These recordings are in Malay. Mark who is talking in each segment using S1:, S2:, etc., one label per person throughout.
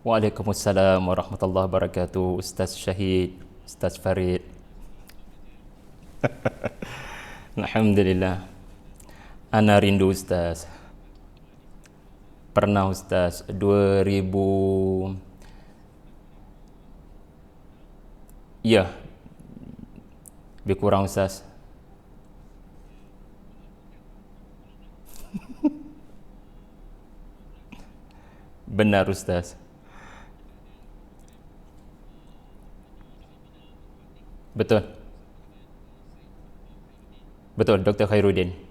S1: Waalaikumsalam warahmatullahi wabarakatuh. Ustaz Syahid, Ustaz Farid. Alhamdulillah. Ana rindu Ustaz. Pernah Ustaz 2000, ya, lebih kurang Ustaz. Benar Ustaz. Betul. Betul, Dr. Khairuddin.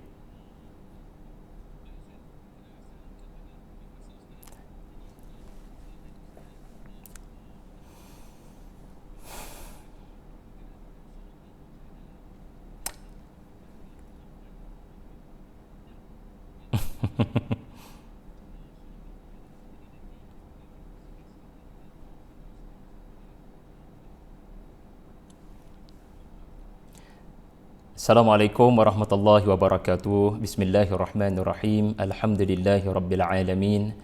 S1: Assalamualaikum warahmatullahi wabarakatuh. Bismillahirrahmanirrahim. Alhamdulillahi rabbil alamin.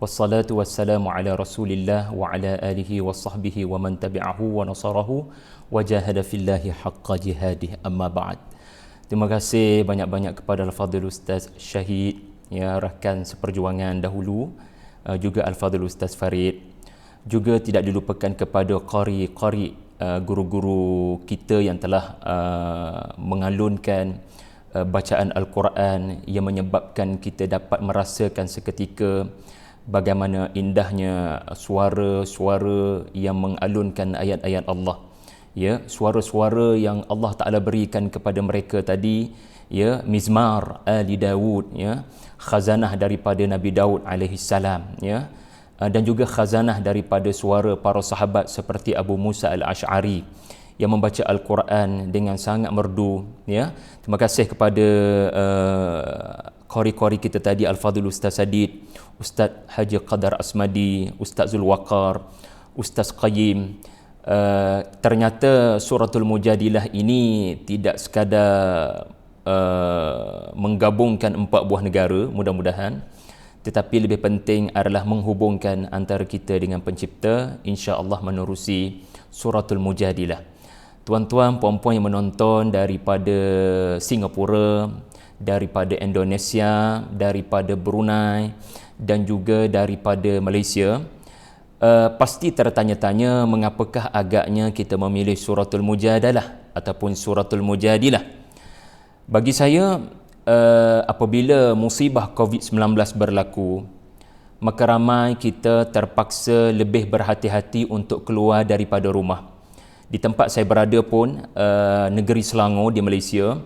S1: Wassalatu wassalamu ala Rasulillah wa ala alihi wa sahbihi wa man tabi'ahu wa nasarahu wa jahada fillahi haqqa jihadih. Amma ba'd. Terima kasih banyak-banyak kepada Al-Fadhil Ustaz Syahid, ya, rakan seperjuangan dahulu, juga Al-Fadhil Ustaz Farid. Juga tidak dilupakan kepada qari-qari, guru-guru kita yang telah mengalunkan bacaan Al-Quran yang menyebabkan kita dapat merasakan seketika bagaimana indahnya suara-suara yang mengalunkan ayat-ayat Allah, ya, suara-suara yang Allah Ta'ala berikan kepada mereka tadi, ya, mizmar Ali Dawud, ya, khazanah daripada Nabi Daud alaihi salam, ya, dan juga khazanah daripada suara para sahabat seperti Abu Musa Al-Ash'ari yang membaca Al-Quran dengan sangat merdu, ya. Terima kasih kepada qari-qari kita tadi, Al-Fadhil Ustaz Sadid, Ustaz Haji Qadar Asmadi, Ustaz Zulwaqar, Ustaz Qayyim. Ternyata suratul Mujadilah ini tidak sekadar menggabungkan 4 buah negara, mudah-mudahan, tetapi lebih penting adalah menghubungkan antara kita dengan pencipta, insya-Allah menerusi suratul Mujadilah. Tuan-tuan, puan-puan yang menonton daripada Singapura, daripada Indonesia, daripada Brunei dan juga daripada Malaysia, pasti tertanya-tanya mengapakah agaknya kita memilih suratul Mujadalah ataupun suratul Mujadilah. Bagi saya, apabila musibah COVID-19 berlaku, maka ramai kita terpaksa lebih berhati-hati untuk keluar daripada rumah. Di tempat saya berada pun, negeri Selangor di Malaysia,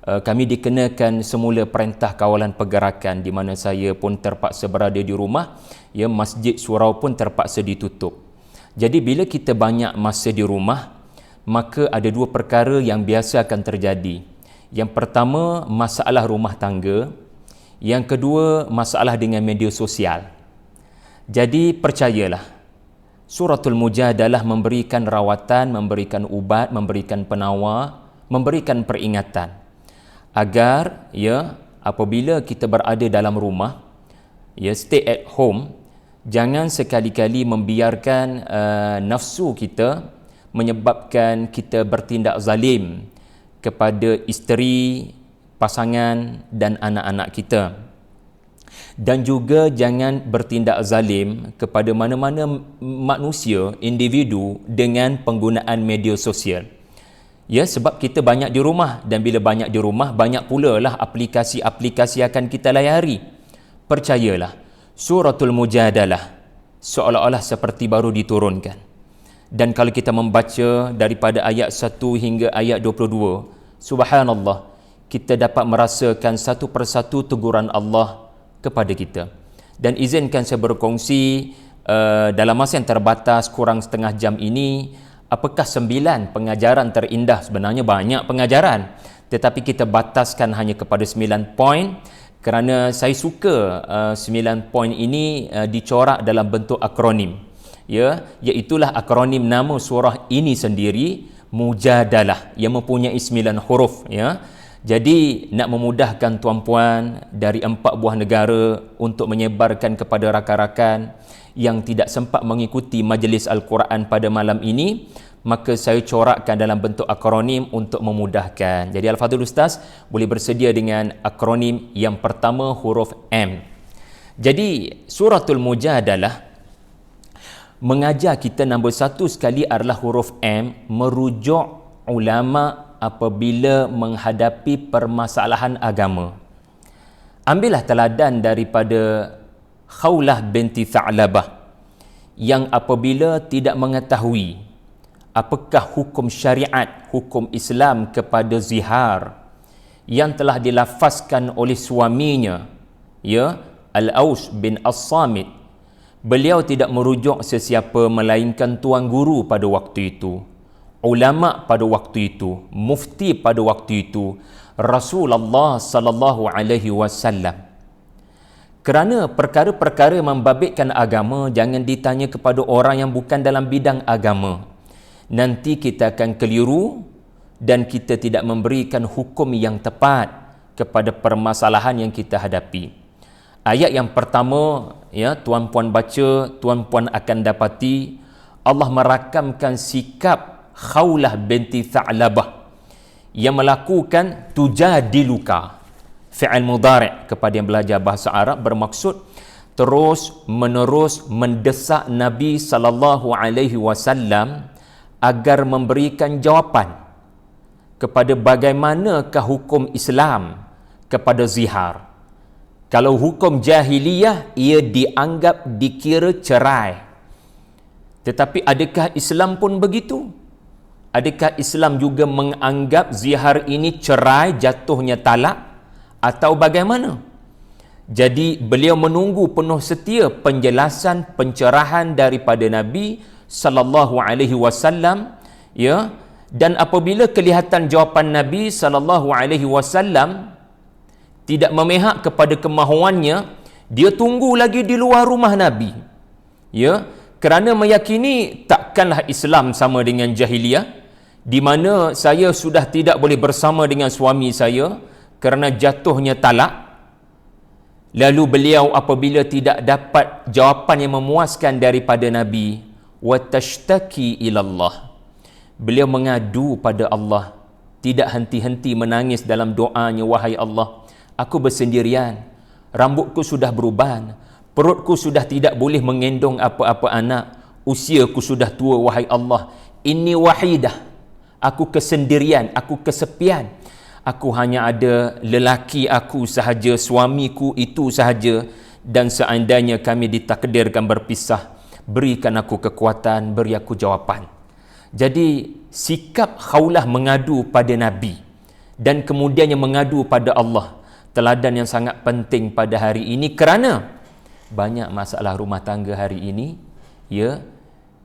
S1: kami dikenakan semula perintah kawalan pergerakan, di mana saya pun terpaksa berada di rumah, ya, masjid surau pun terpaksa ditutup. Jadi bila kita banyak masa di rumah, maka ada 2 perkara yang biasa akan terjadi. Yang pertama, masalah rumah tangga. Yang kedua, masalah dengan media sosial. Jadi percayalah, suratul Mujadalah memberikan rawatan, memberikan ubat, memberikan penawar, memberikan peringatan agar, ya, apabila kita berada dalam rumah, ya, stay at home, jangan sekali-kali membiarkan nafsu kita menyebabkan kita bertindak zalim kepada isteri, pasangan dan anak-anak kita. Dan juga jangan bertindak zalim kepada mana-mana manusia, individu dengan penggunaan media sosial. Ya, sebab kita banyak di rumah, dan bila banyak di rumah, banyak pula lah aplikasi-aplikasi akan kita layari. Percayalah, suratul Mujadalah seolah-olah seperti baru diturunkan. Dan kalau kita membaca daripada ayat 1 hingga ayat 22, subhanallah, kita dapat merasakan satu persatu teguran Allah kepada kita. Dan izinkan saya berkongsi dalam masa yang terbatas, kurang setengah jam ini, apakah 9 pengajaran terindah. Sebenarnya banyak pengajaran, tetapi kita bataskan hanya kepada 9 poin, kerana saya suka 9 poin ini dicorak dalam bentuk akronim, ya, iaitulah akronim nama surah ini sendiri, Mujadalah, yang mempunyai 9 huruf, ya. Jadi nak memudahkan tuan-puan dari 4 buah negara untuk menyebarkan kepada rakan-rakan yang tidak sempat mengikuti majlis Al-Quran pada malam ini, maka saya corakkan dalam bentuk akronim untuk memudahkan. Jadi Al-Fadhil Ustaz boleh bersedia dengan akronim yang pertama huruf M. Jadi Suratul Mujadalah mengajar kita nombor 1 sekali adalah huruf M, merujuk ulama apabila menghadapi permasalahan agama. Ambillah teladan daripada Khawlah binti Tha'labah yang apabila tidak mengetahui apakah hukum syariat, hukum Islam kepada zihar yang telah dilafazkan oleh suaminya, ya, Al-Aus bin As-Samit, beliau tidak merujuk sesiapa melainkan tuan guru pada waktu itu, ulama pada waktu itu, mufti pada waktu itu, Rasulullah sallallahu alaihi wasallam. Kerana perkara-perkara membabitkan agama jangan ditanya kepada orang yang bukan dalam bidang agama. Nanti kita akan keliru dan kita tidak memberikan hukum yang tepat kepada permasalahan yang kita hadapi. Ayat yang pertama, ya, tuan-puan baca, tuan-puan akan dapati Allah merakamkan sikap Khawlah binti Tha'labah yang melakukan tujadiluka, fi'il mudhari' kepada yang belajar bahasa Arab, bermaksud terus menerus mendesak Nabi sallallahu alaihi wasallam agar memberikan jawapan kepada bagaimanakah hukum Islam kepada zihar. Kalau hukum jahiliyah ia dianggap dikira cerai. Tetapi adakah Islam pun begitu? Adakah Islam juga menganggap zihar ini cerai, jatuhnya talak, atau bagaimana? Jadi beliau menunggu penuh setia penjelasan pencerahan daripada Nabi sallallahu alaihi wasallam, ya, dan apabila kelihatan jawapan Nabi sallallahu alaihi wasallam tidak memihak kepada kemahuannya, dia tunggu lagi di luar rumah Nabi, ya, kerana meyakini takkanlah Islam sama dengan jahiliyah di mana saya sudah tidak boleh bersama dengan suami saya kerana jatuhnya talak. Lalu beliau apabila tidak dapat jawapan yang memuaskan daripada Nabi, wa tashtaki ilallah, beliau mengadu pada Allah, tidak henti-henti menangis dalam doanya, wahai Allah, aku bersendirian, rambutku sudah beruban, perutku sudah tidak boleh mengendong apa-apa anak, usiaku sudah tua, wahai Allah, inni wahidah, aku kesendirian, aku kesepian, aku hanya ada lelaki aku sahaja, suamiku itu sahaja, dan seandainya kami ditakdirkan berpisah, berikan aku kekuatan, beri aku jawapan. Jadi sikap Khawlah mengadu pada Nabi dan kemudiannya mengadu pada Allah, teladan yang sangat penting pada hari ini, kerana banyak masalah rumah tangga hari ini, ya,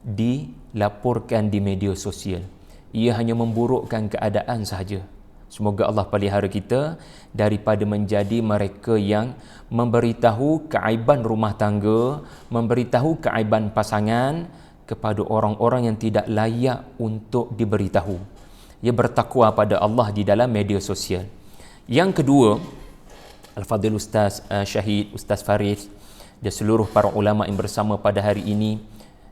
S1: dilaporkan di media sosial. Ia hanya memburukkan keadaan sahaja. Semoga Allah pelihara kita daripada menjadi mereka yang memberitahu keaiban rumah tangga, memberitahu keaiban pasangan kepada orang-orang yang tidak layak untuk diberitahu. Ia bertakwa pada Allah di dalam media sosial. Yang kedua, Al-Fadhil Ustaz Syahid, Ustaz Farid dan seluruh para ulama yang bersama pada hari ini,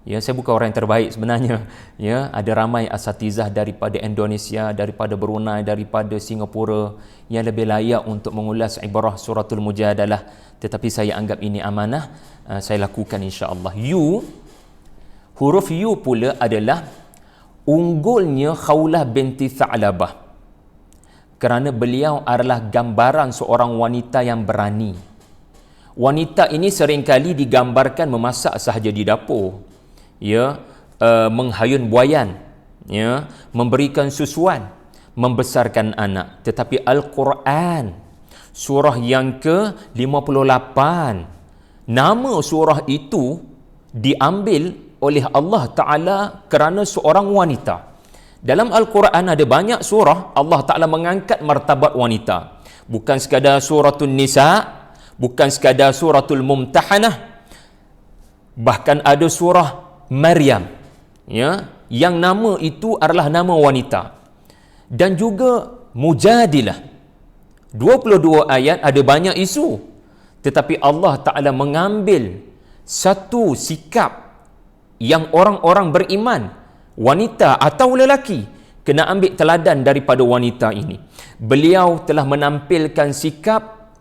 S1: ya, saya bukan orang yang terbaik sebenarnya, ya, ada ramai asatizah daripada Indonesia, daripada Brunei, daripada Singapura yang lebih layak untuk mengulas ibarah Suratul Mujadalah, tetapi saya anggap ini amanah, saya lakukan insya-Allah. Huruf U pula adalah unggulnya Khawlah binti Tha'labah kerana beliau adalah gambaran seorang wanita yang berani. Wanita ini seringkali digambarkan memasak sahaja di dapur, ya, menghayun buayan, ya, memberikan susuan, membesarkan anak. Tetapi Al-Quran surah yang ke-58, nama surah itu diambil oleh Allah Ta'ala kerana seorang wanita. Dalam Al-Quran ada banyak surah Allah Ta'ala mengangkat martabat wanita. Bukan sekadar suratul Nisa, bukan sekadar suratul Mumtahanah, bahkan ada surah Maryam, ya, yang nama itu adalah nama wanita. Dan juga Mujadilah, 22 ayat ada banyak isu, tetapi Allah Ta'ala mengambil satu sikap yang orang-orang beriman, wanita atau lelaki, kena ambil teladan daripada wanita ini. Beliau telah menampilkan sikap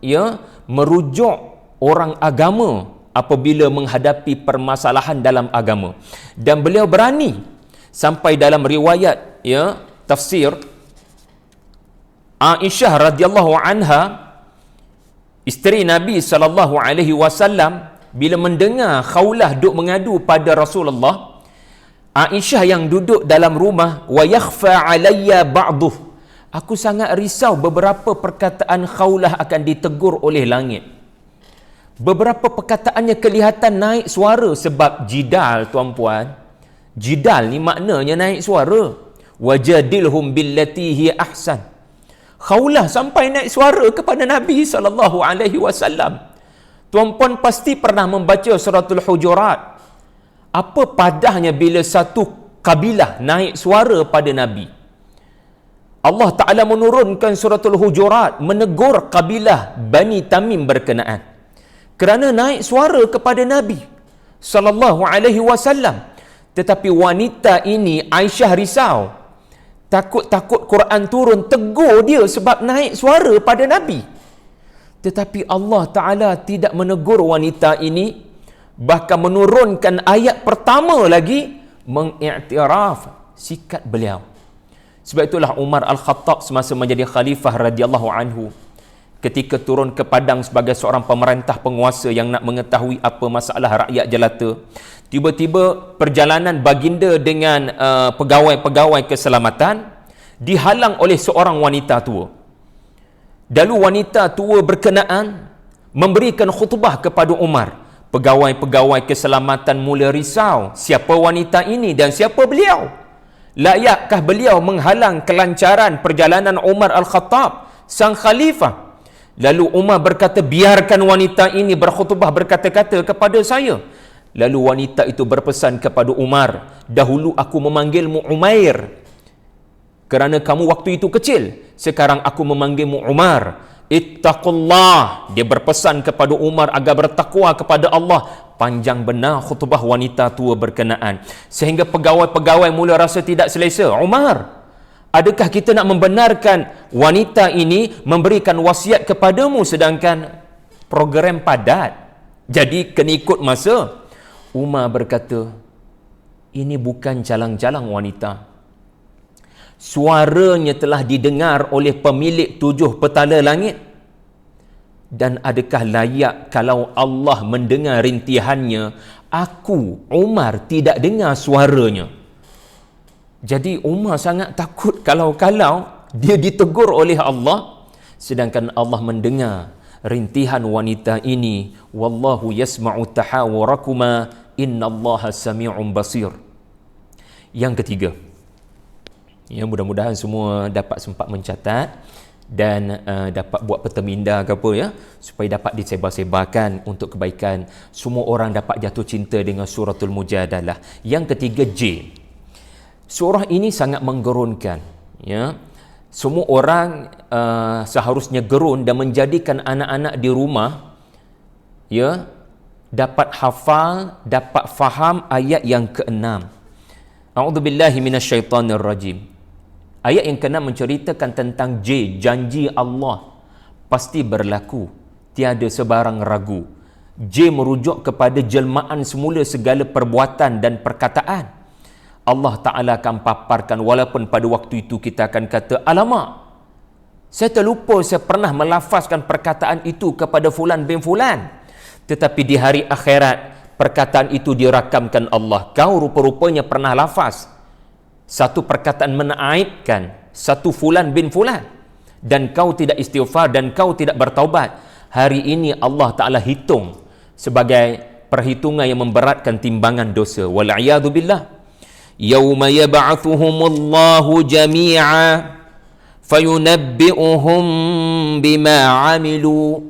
S1: merujuk orang agama apabila menghadapi permasalahan dalam agama, dan beliau berani sampai dalam riwayat tafsir, Aisyah radhiyallahu anha, isteri Nabi sallallahu alaihi wasallam, bila mendengar Khawlah duk mengadu pada Rasulullah, Aisyah yang duduk dalam rumah, wa yakhfa alayya ba'duh, aku sangat risau beberapa perkataan Khawlah akan ditegur oleh langit. Beberapa perkataannya kelihatan naik suara, sebab jidal, tuan-puan, jidal ni maknanya naik suara. Wajadilhum billati hi ahsan. Khawlah sampai naik suara kepada Nabi SAW. Tuan-puan pasti pernah membaca suratul Hujurat. Apa padahnya bila satu kabilah naik suara pada Nabi? Allah Ta'ala menurunkan suratul Hujurat menegur kabilah Bani Tamim berkenaan kerana naik suara kepada Nabi sallallahu alaihi wasallam. Tetapi wanita ini, Aisyah, risau, takut Quran turun tegur dia sebab naik suara pada Nabi. Tetapi Allah Ta'ala tidak menegur wanita ini, bahkan menurunkan ayat pertama lagi mengiktiraf sikap beliau. Sebab itulah Umar Al-Khattab semasa menjadi khalifah radhiyallahu anhu, ketika turun ke padang sebagai seorang pemerintah penguasa yang nak mengetahui apa masalah rakyat jelata, tiba-tiba perjalanan baginda dengan pegawai-pegawai keselamatan dihalang oleh seorang wanita tua. Lalu wanita tua berkenaan memberikan khutbah kepada Umar. Pegawai-pegawai keselamatan mula risau, siapa wanita ini dan siapa beliau? Layakkah beliau menghalang kelancaran perjalanan Umar Al-Khattab, sang khalifah? Lalu Umar berkata, biarkan wanita ini berkhutbah berkata-kata kepada saya. Lalu wanita itu berpesan kepada Umar, dahulu aku memanggilmu Umair kerana kamu waktu itu kecil, sekarang aku memanggilmu Umar. Ittaqullah. Dia berpesan kepada Umar agar bertakwa kepada Allah. Panjang benar khutbah wanita tua berkenaan, sehingga pegawai-pegawai mula rasa tidak selesa. Umar, adakah kita nak membenarkan wanita ini memberikan wasiat kepadamu sedangkan program padat, jadi kena ikut masa? Umar berkata, ini bukan calang-calang wanita. Suaranya telah didengar oleh pemilik 7 petala langit. Dan adakah layak kalau Allah mendengar rintihannya, aku, Umar, tidak dengar suaranya? Jadi Umar sangat takut kalau-kalau dia ditegur oleh Allah, sedangkan Allah mendengar rintihan wanita ini. Wallahu yasma'u tahawurakuma innallaha sami'un basir. Yang ketiga, mudah-mudahan semua dapat sempat mencatat dan dapat buat peta minda ke apa, supaya dapat disebar-sebarkan untuk kebaikan. Semua orang dapat jatuh cinta dengan suratul Mujadalah. Yang ketiga, J. Surah ini sangat menggerunkan. Semua orang seharusnya gerun dan menjadikan anak-anak di rumah dapat hafal, dapat faham ayat yang ke-6. A'udzubillahi minasyaitanirrajim. Ayat yang ke-6 menceritakan tentang J, janji Allah pasti berlaku, tiada sebarang ragu. J merujuk kepada jelmaan semula segala perbuatan dan perkataan. Allah Ta'ala akan paparkan, walaupun pada waktu itu kita akan kata, alamak, saya terlupa saya pernah melafazkan perkataan itu kepada fulan bin fulan. Tetapi di hari akhirat, perkataan itu dirakamkan Allah. Kau rupa-rupanya pernah lafaz satu perkataan menaibkan satu fulan bin fulan, dan kau tidak istighfar dan kau tidak bertaubat. Hari ini Allah Ta'ala hitung sebagai perhitungan yang memberatkan timbangan dosa. Wal'iyadu billah. Yawma yab'athuhumullahu jami'a fayunabbi'uhum bima 'amilu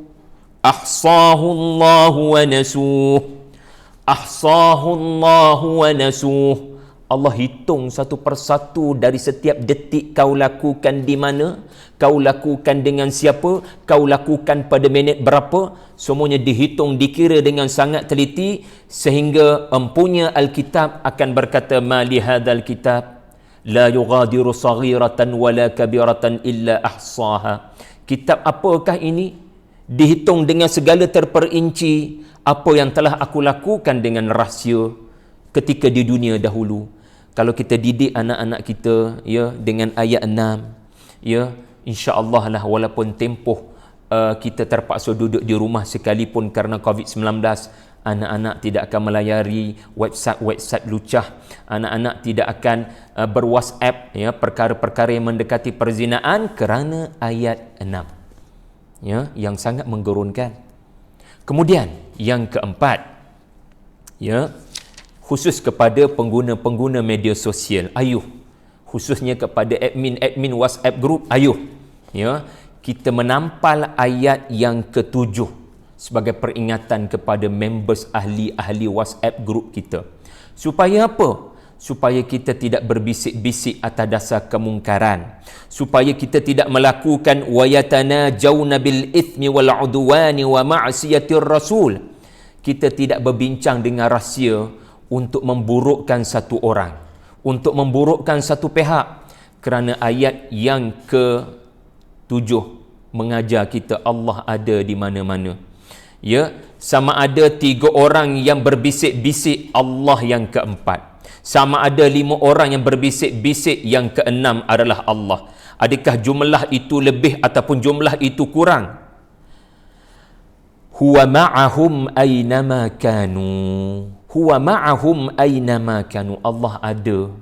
S1: ahsahu Allahu wa nasuh. Ahsahu Allahu wa nasuh. Allah hitung satu persatu dari setiap detik kau lakukan di mana, kau lakukan dengan siapa, kau lakukan pada minit berapa, semuanya dihitung, dikira dengan sangat teliti, sehingga empunya Alkitab akan berkata, ma li hadzal kitab la yughadiru saghiratan wala kabiratan illa ahsaha. Kitab apakah ini? Dihitung dengan segala terperinci apa yang telah aku lakukan dengan rahsia ketika di dunia dahulu. Kalau kita didik anak-anak kita ya dengan ayat 6, ya, insya-Allah lah, walaupun tempoh kita terpaksa duduk di rumah sekalipun kerana COVID-19, anak-anak tidak akan melayari website lucah, anak-anak tidak akan berWhatsApp ya perkara-perkara yang mendekati perzinaan kerana ayat 6 ya, yang sangat menggerunkan. Kemudian yang keempat, ya, khusus kepada pengguna-pengguna media sosial, ayuh, khususnya kepada admin WhatsApp group, ayuh, ya, kita menampal ayat yang ke-7 sebagai peringatan kepada members ahli-ahli WhatsApp group kita. Supaya apa? Supaya kita tidak berbisik-bisik atas dasar kemungkaran, supaya kita tidak melakukan wayatanajawna bil ithmi wal udwani wa ma'siyatir rasul. Kita tidak berbincang dengan rahsia untuk memburukkan satu orang, untuk memburukkan satu pihak, kerana ayat yang ke-7 mengajar kita Allah ada di mana-mana. Ya, sama ada 3 orang yang berbisik-bisik, Allah yang keempat. Sama ada 5 orang yang berbisik-bisik, yang ke-6 adalah Allah. Adakah jumlah itu lebih ataupun jumlah itu kurang? Huwa ma'ahum aynama kanu. Huwa ma'ahum aynama kanu. Allah ada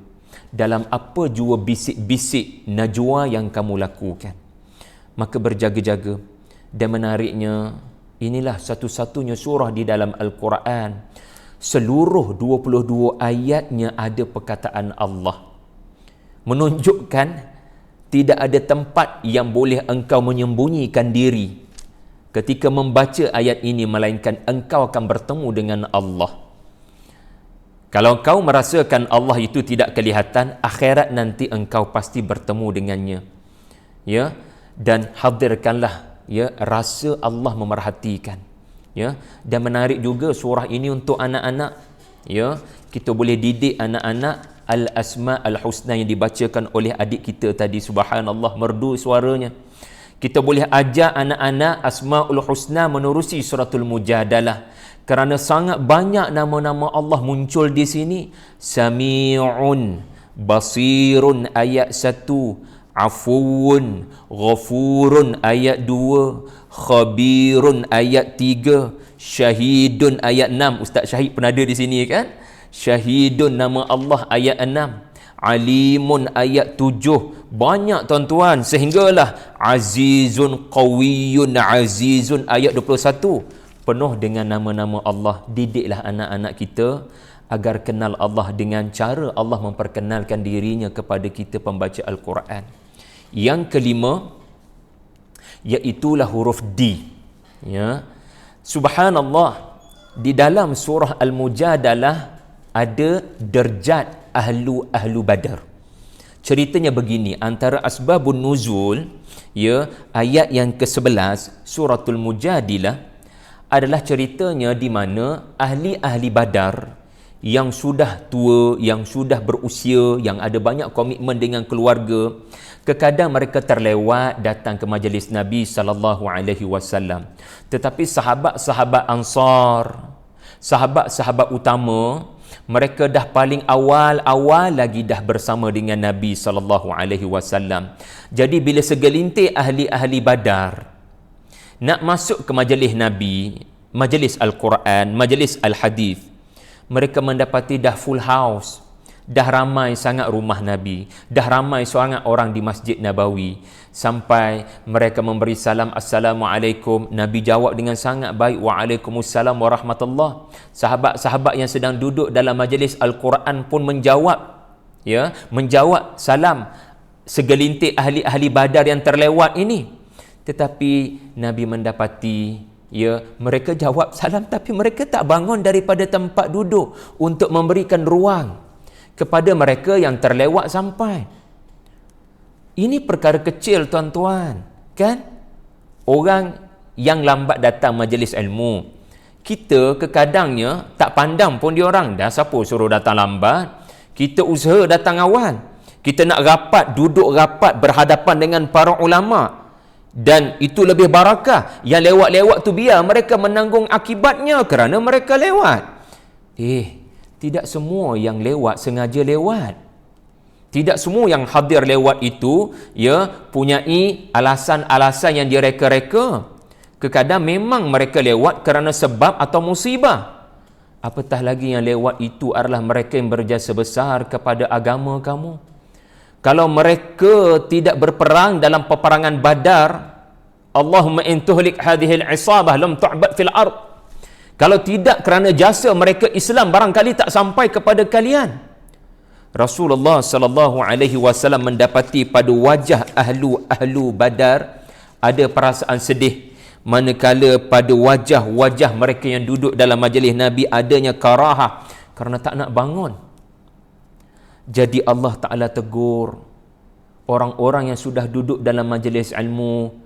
S1: dalam apa jua bisik-bisik najwa yang kamu lakukan. Maka berjaga-jaga. Dan menariknya, inilah satu-satunya surah di dalam Al-Quran, seluruh 22 ayatnya ada perkataan Allah, menunjukkan tidak ada tempat yang boleh engkau menyembunyikan diri ketika membaca ayat ini, melainkan engkau akan bertemu dengan Allah. Kalau kau merasakan Allah itu tidak kelihatan, akhirat nanti engkau pasti bertemu dengannya. Ya, dan hadirkanlah ya rasa Allah memerhatikan. Ya, dan menarik juga surah ini untuk anak-anak. Ya, kita boleh didik anak-anak al-asma al-husna yang dibacakan oleh adik kita tadi, subhanallah, merdu suaranya. Kita boleh ajar anak-anak asmaul husna menerusi suratul mujadalah, kerana sangat banyak nama-nama Allah muncul di sini. Sami'un, Basirun ayat 1, Afuun, Ghafurun ayat 2, Khabirun ayat 3, Syahidun ayat 6. Ustaz Syahid pernah ada di sini kan? Syahidun nama Allah ayat 6, Alimun ayat 7. Banyak tuan-tuan, sehinggalah Azizun, Qawiyun, Azizun ayat 21. Penuh dengan nama-nama Allah. Didiklah anak-anak kita agar kenal Allah dengan cara Allah memperkenalkan dirinya kepada kita pembaca Al-Quran. Yang kelima, iaitulah huruf D. Ya, subhanallah, di dalam surah Al-Mujadalah ada derjat ahlu Badar. Ceritanya begini, antara asbabun nuzul, ya, ayat yang ke-11 suratul Mujadilah adalah ceritanya di mana ahli-ahli Badar yang sudah tua, yang sudah berusia, yang ada banyak komitmen dengan keluarga, terkadang mereka terlewat datang ke majlis Nabi SAW. Tetapi sahabat-sahabat Ansar, sahabat-sahabat utama, mereka dah paling awal lagi dah bersama dengan Nabi SAW. Jadi bila segelintir ahli-ahli Badar nak masuk ke majlis Nabi, majlis Al-Quran, majlis Al-Hadith, mereka mendapati dah full house, dah ramai sangat rumah Nabi, dah ramai sangat orang di Masjid Nabawi, sampai mereka memberi salam, Assalamualaikum. Nabi jawab dengan sangat baik, Waalaikumsalam warahmatullah. Sahabat-sahabat yang sedang duduk dalam majlis Al-Quran pun menjawab, ya, menjawab salam segelintir ahli-ahli Badar yang terlewat ini. Tetapi Nabi mendapati, ya, mereka jawab salam tapi mereka tak bangun daripada tempat duduk untuk memberikan ruang kepada mereka yang terlewat sampai. Ini perkara kecil tuan-tuan, kan? Orang yang lambat datang majlis ilmu, kita kekadangnya tak pandang pun dia orang, dah siapa suruh datang lambat. Kita usaha datang awal. Kita nak rapat, duduk rapat berhadapan dengan para ulama, dan itu lebih barakah. Yang lewat-lewat tu biar mereka menanggung akibatnya kerana mereka lewat. Tidak semua yang lewat sengaja lewat. Tidak semua yang hadir lewat itu punyai alasan-alasan yang direka-reka. Kadang memang mereka lewat kerana sebab atau musibah. Apatah lagi yang lewat itu adalah mereka yang berjasa besar kepada agama kamu. Kalau mereka tidak berperang dalam peperangan Badar, Allahumma in tuhlik hadhihi al-isabah lam tu'bad fil ard. Kalau tidak kerana jasa mereka, Islam barangkali tak sampai kepada kalian. Rasulullah sallallahu alaihi wasallam mendapati pada wajah ahlu Badar ada perasaan sedih, manakala pada wajah-wajah mereka yang duduk dalam majlis Nabi adanya karahah kerana tak nak bangun. Jadi Allah Ta'ala tegur orang-orang yang sudah duduk dalam majlis ilmu,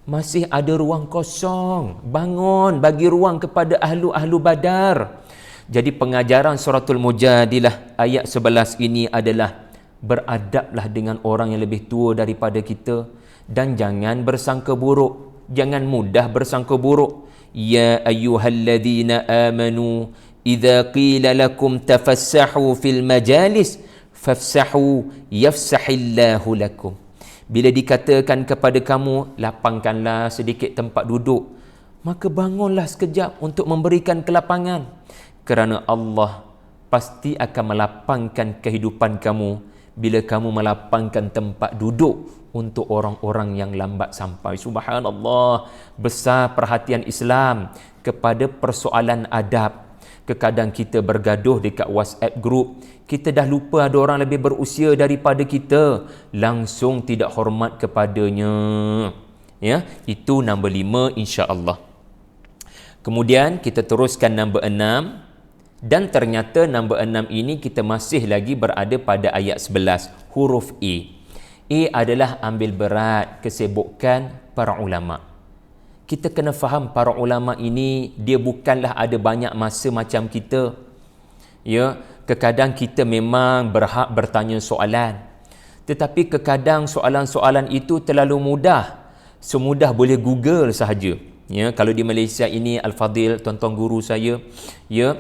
S1: masih ada ruang kosong, bangun, bagi ruang kepada ahlu Badar. Jadi pengajaran suratul Mujadilah ayat 11 ini adalah beradablah dengan orang yang lebih tua daripada kita, dan jangan bersangka buruk, jangan mudah bersangka buruk. Ya ayyuhalladzina amanu idza qila lakum tafassahu fil majalis fafsahu yafsahillahu lakum. Bila dikatakan kepada kamu, lapangkanlah sedikit tempat duduk, maka bangunlah sekejap untuk memberikan kelapangan. Kerana Allah pasti akan melapangkan kehidupan kamu bila kamu melapangkan tempat duduk untuk orang-orang yang lambat sampai. Subhanallah, besar perhatian Islam kepada persoalan adab. Kadang kita bergaduh dekat WhatsApp group, kita dah lupa ada orang lebih berusia daripada kita, langsung tidak hormat kepadanya. Ya, itu nombor 5 insya-Allah. Kemudian kita teruskan nombor 6. Dan ternyata nombor 6 ini kita masih lagi berada pada ayat 11, huruf A. A adalah ambil berat kesibukan para ulama. Kita kena faham para ulama ini dia bukanlah ada banyak masa macam kita. Ya, kadang kita memang berhak bertanya soalan. Tetapi kadang soalan-soalan itu terlalu mudah. Semudah boleh Google sahaja. Ya, kalau di Malaysia ini Al-Fadil, tuan-tuan guru saya, ya,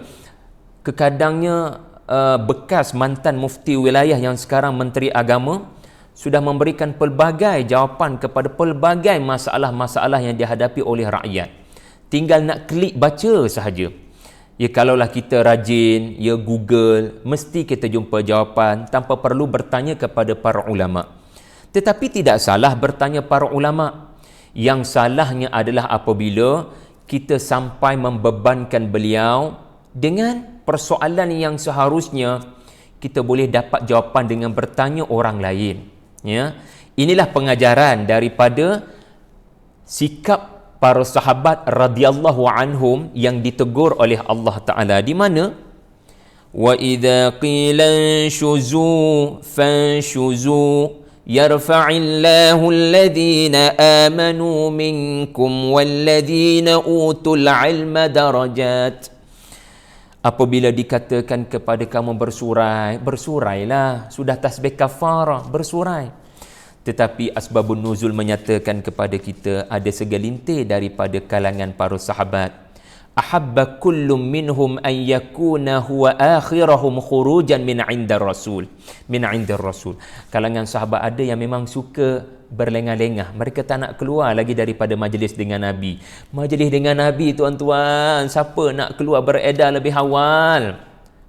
S1: kadangnya bekas mantan mufti wilayah yang sekarang Menteri Agama sudah memberikan pelbagai jawapan kepada pelbagai masalah-masalah yang dihadapi oleh rakyat. Tinggal nak klik baca sahaja. Ya, kalaulah kita rajin, ya, Google, mesti kita jumpa jawapan tanpa perlu bertanya kepada para ulama. Tetapi tidak salah bertanya para ulama. Yang salahnya adalah apabila kita sampai membebankan beliau dengan persoalan yang seharusnya kita boleh dapat jawapan dengan bertanya orang lain. Ya, inilah pengajaran daripada sikap para sahabat radhiyallahu anhum yang ditegur oleh Allah Taala, di mana wa idza qila shuzu fanshuzu yarfa'illahu alladhina amanu minkum walladhina utul ilma darajat. Apabila dikatakan kepada kamu bersurai, bersurailah. Sudah tasbih kafarah, bersurai. Tetapi asbabun nuzul menyatakan kepada kita ada segelintir daripada kalangan para sahabat. Ahabba kullum minhum an yakuna huwa akhirahum khurujan min 'inda rasul. Min 'inda rasul. Kalangan sahabat ada yang memang suka berlengah-lengah. Mereka tak nak keluar lagi daripada majlis dengan Nabi. Majlis dengan Nabi, tuan-tuan, siapa nak keluar beredar lebih awal?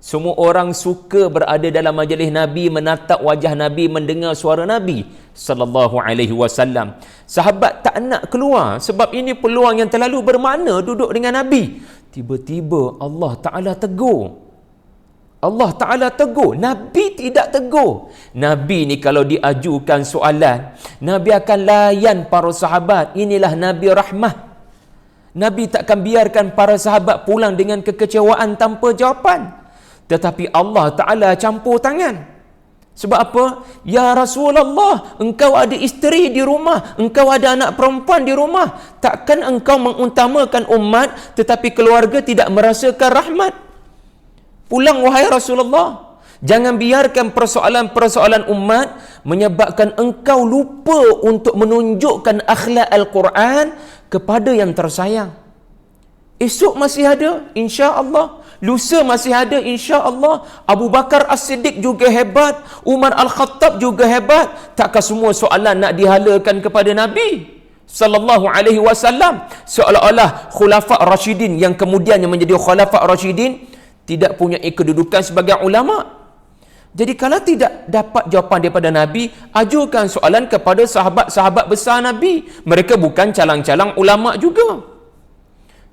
S1: Semua orang suka berada dalam majlis Nabi, menatap wajah Nabi, mendengar suara Nabi sallallahu alaihi wasallam. Sahabat tak nak keluar sebab ini peluang yang terlalu bermakna duduk dengan Nabi. Tiba-tiba Allah Ta'ala tegur. Allah Ta'ala tegur. Nabi tidak tegur. Nabi ni kalau diajukan soalan, Nabi akan layan para sahabat. Inilah Nabi rahmah. Nabi takkan biarkan para sahabat pulang dengan kekecewaan tanpa jawapan. Tetapi Allah Ta'ala campur tangan. Sebab apa? Ya Rasulullah, engkau ada isteri di rumah, engkau ada anak perempuan di rumah. Takkan engkau mengutamakan umat tetapi keluarga tidak merasakan rahmat? Pulang wahai Rasulullah. Jangan biarkan persoalan-persoalan umat menyebabkan engkau lupa untuk menunjukkan akhlak Al-Quran kepada yang tersayang. Esok masih ada, insya-Allah. Lusa masih ada, insya-Allah. Abu Bakar As-Siddiq juga hebat, Umar Al-Khattab juga hebat. Takkah semua soalan nak dihalakan kepada Nabi sallallahu alaihi wasallam, seolah-olah khulafa Rashidin yang kemudiannya menjadi khulafa Rashidin tidak punya kedudukan sebagai ulama? Jadi kalau tidak dapat jawapan daripada Nabi, ajukan soalan kepada sahabat-sahabat besar Nabi. Mereka bukan calang-calang ulama juga.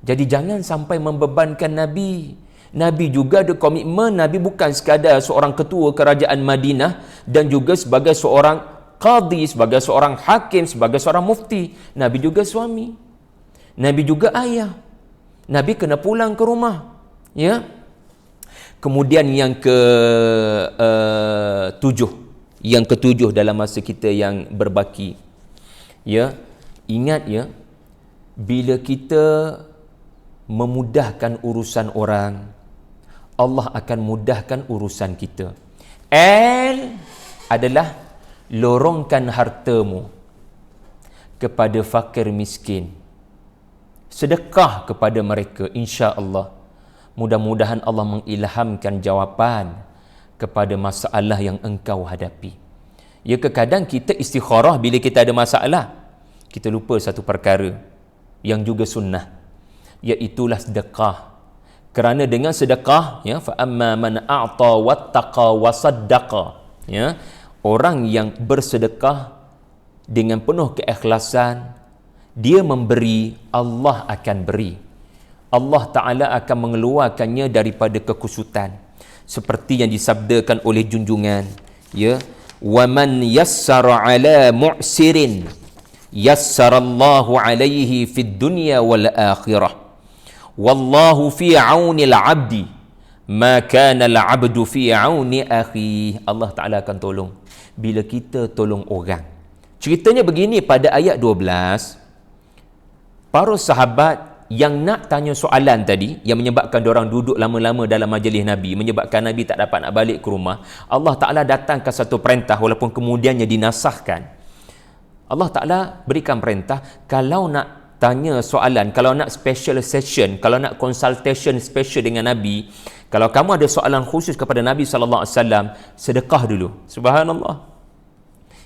S1: Jadi jangan sampai membebankan Nabi. Nabi juga ada komitmen. Nabi bukan sekadar seorang ketua kerajaan Madinah dan juga sebagai seorang qadi, sebagai seorang hakim, sebagai seorang mufti. Nabi juga suami. Nabi juga ayah. Nabi kena pulang ke rumah. Ya. Kemudian yang ketujuh dalam masa kita yang berbaki. Ya, ingat ya, bila kita memudahkan urusan orang, Allah akan mudahkan urusan kita. Adalah lorongkan hartamu kepada fakir miskin. Sedekah kepada mereka, insya-Allah. Mudah-mudahan Allah mengilhamkan jawapan kepada masalah yang engkau hadapi. Ya, kadang kita istikharah bila kita ada masalah. Kita lupa satu perkara yang juga sunnah, iaitulah sedekah. Kerana dengan sedekah, ya, fa amma man a'ta wattaqa wa saddaqa, ya, orang yang bersedekah dengan penuh keikhlasan, dia memberi, Allah akan beri. Allah Ta'ala akan mengeluarkannya daripada kekusutan. Seperti yang disabdakan oleh junjungan, ya, wa man yassara ala mu'sirin yassarallahu alaihi fid dunya wal akhirah. Wallahu fi aunil abdi ma kana al abdu fi auni akhi. Allah Ta'ala akan tolong bila kita tolong orang. Ceritanya begini, pada ayat 12, para sahabat yang nak tanya soalan tadi, yang menyebabkan diorang duduk lama-lama dalam majlis Nabi, menyebabkan Nabi tak dapat nak balik ke rumah, Allah Ta'ala datangkan satu perintah, walaupun kemudiannya dinasahkan. Allah Ta'ala berikan perintah, kalau nak tanya soalan, kalau nak special session, kalau nak consultation special dengan Nabi, kalau kamu ada soalan khusus kepada Nabi SAW, sedekah dulu. Subhanallah.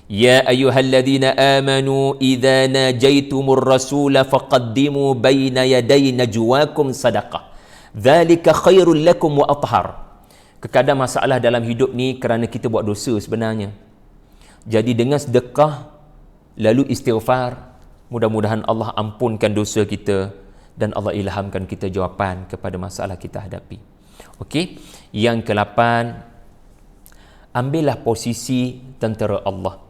S1: Ya ayyuhalladzina amanu idza najaitumur rasula faqaddimu baina yaday najwakum sadaqah. Dzalika khairul lakum wa athhar. Kadang masalah dalam hidup ni kerana kita buat dosa sebenarnya. Jadi dengan sedekah lalu istighfar, mudah-mudahan Allah ampunkan dosa kita dan Allah ilhamkan kita jawapan kepada masalah kita hadapi. Okey, yang ke-8, ambillah posisi tentera Allah.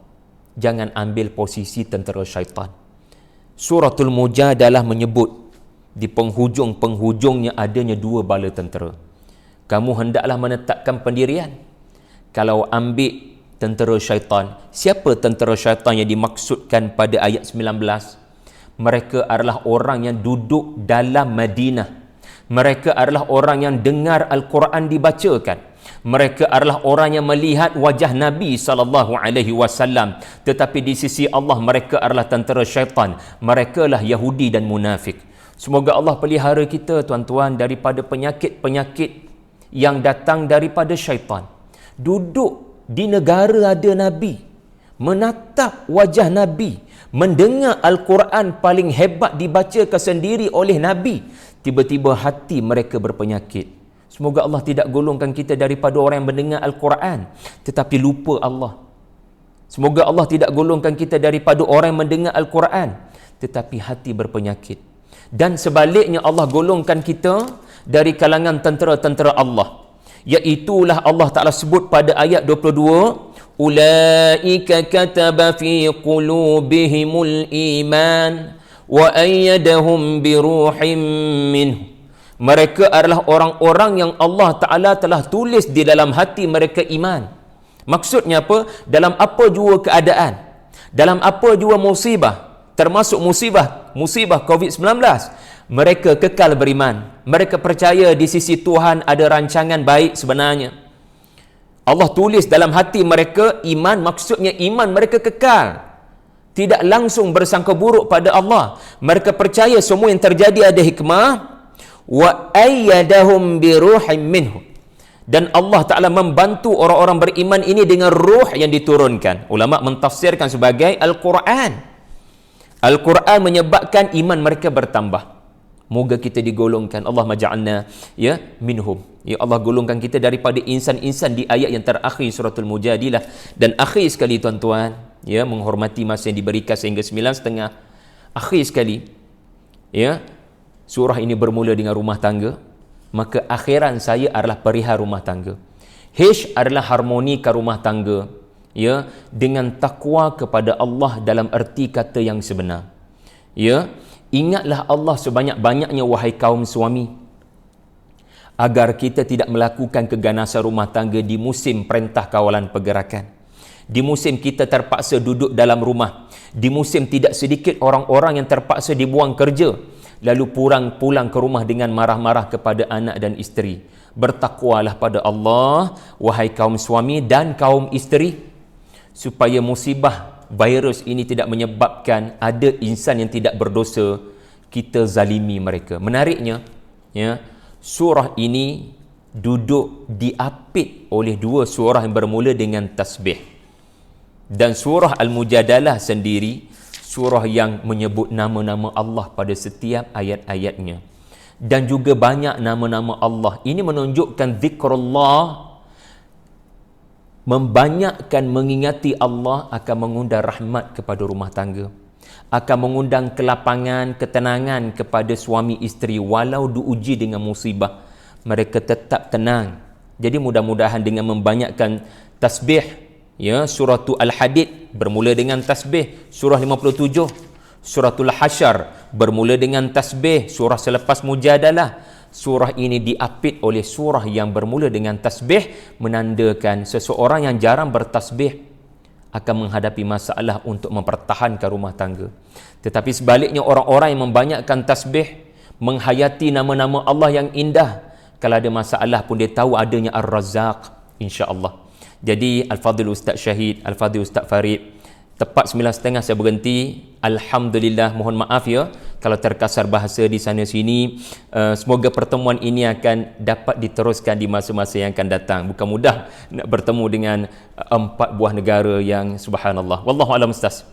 S1: Jangan ambil posisi tentera syaitan. Suratul Mujadalah menyebut di penghujung-penghujungnya adanya 2 bala tentera. Kamu hendaklah menetapkan pendirian. Kalau ambil tentera syaitan, siapa tentera syaitan yang dimaksudkan pada ayat 19? Mereka adalah orang yang duduk dalam Madinah. Mereka adalah orang yang dengar Al-Quran dibacakan. Mereka adalah orang yang melihat wajah Nabi SAW. Tetapi di sisi Allah, mereka adalah tentera syaitan. Mereka lah Yahudi dan munafik. Semoga Allah pelihara kita, tuan-tuan, daripada penyakit-penyakit yang datang daripada syaitan. Duduk di negara ada Nabi, menatap wajah Nabi, mendengar Al-Quran paling hebat dibacakan sendiri oleh Nabi, tiba-tiba hati mereka berpenyakit. Semoga Allah tidak golongkan kita daripada orang yang mendengar Al-Quran tetapi lupa Allah. Semoga Allah tidak golongkan kita daripada orang yang mendengar Al-Quran tetapi hati berpenyakit. Dan sebaliknya, Allah golongkan kita dari kalangan tentera-tentera Allah. Iaitulah Allah Ta'ala sebut pada ayat 22, Ulaika kataba fi qulubihimul iman wa ayyadahum biruhim minhu Mereka adalah orang-orang yang Allah Ta'ala telah tulis di dalam hati mereka iman. Maksudnya apa? Dalam apa jua keadaan, dalam apa jua musibah, termasuk musibah COVID-19, mereka kekal beriman. Mereka percaya di sisi Tuhan ada rancangan baik sebenarnya. Allah tulis dalam hati mereka iman, maksudnya iman mereka kekal, tidak langsung bersangka buruk pada Allah. Mereka percaya semua yang terjadi ada hikmah. Wa ayyadahum bi ruhim minhu, dan Allah Ta'ala membantu orang-orang beriman ini dengan ruh yang diturunkan. Ulama mentafsirkan sebagai Al-Quran. Al-Quran menyebabkan iman mereka bertambah. Moga kita digolongkan, Allah maja'alna ya minhum. Ya Allah golongkan kita daripada insan-insan di ayat yang terakhir suratul Mujadilah. Dan akhir sekali tuan-tuan, ya, menghormati masa yang diberikan sehingga 9:30. Akhir sekali, ya, surah ini bermula dengan rumah tangga. Maka akhiran saya adalah perihal rumah tangga. H adalah harmonikan rumah tangga, ya, dengan takwa kepada Allah dalam erti kata yang sebenar. Ya, ingatlah Allah sebanyak-banyaknya wahai kaum suami, agar kita tidak melakukan keganasan rumah tangga di musim perintah kawalan pergerakan, di musim kita terpaksa duduk dalam rumah, di musim tidak sedikit orang-orang yang terpaksa dibuang kerja, lalu pulang ke rumah dengan marah-marah kepada anak dan isteri. Bertakwalah pada Allah, wahai kaum suami dan kaum isteri, supaya musibah virus ini tidak menyebabkan ada insan yang tidak berdosa kita zalimi mereka. Menariknya, ya, surah ini duduk diapit oleh dua surah yang bermula dengan tasbih. Dan surah Al-Mujadalah sendiri surah yang menyebut nama-nama Allah pada setiap ayat-ayatnya, dan juga banyak nama-nama Allah. Ini menunjukkan zikrullah, membanyakkan mengingati Allah akan mengundang rahmat kepada rumah tangga, akan mengundang kelapangan, ketenangan kepada suami isteri. Walau diuji dengan musibah, mereka tetap tenang. Jadi mudah-mudahan dengan membanyakkan tasbih, ya, suratul Al-Hadid bermula dengan tasbih, surah 57. Suratul Hasyr bermula dengan tasbih, surah selepas Mujadalah. Surah ini diapit oleh surah yang bermula dengan tasbih, menandakan seseorang yang jarang bertasbih akan menghadapi masalah untuk mempertahankan rumah tangga. Tetapi sebaliknya, orang-orang yang membanyakkan tasbih, menghayati nama-nama Allah yang indah, kalau ada masalah pun dia tahu adanya Ar-Razzaq, insya-Allah. Jadi Al-Fadhil Ustaz Syahid, Al-Fadhil Ustaz Farid, tepat 9:30 saya berhenti. Alhamdulillah, mohon maaf ya kalau terkasar bahasa di sana sini. Semoga pertemuan ini akan dapat diteruskan di masa-masa yang akan datang. Bukan mudah nak bertemu dengan 4 buah negara yang subhanallah. Wallahu a'lam ustaz.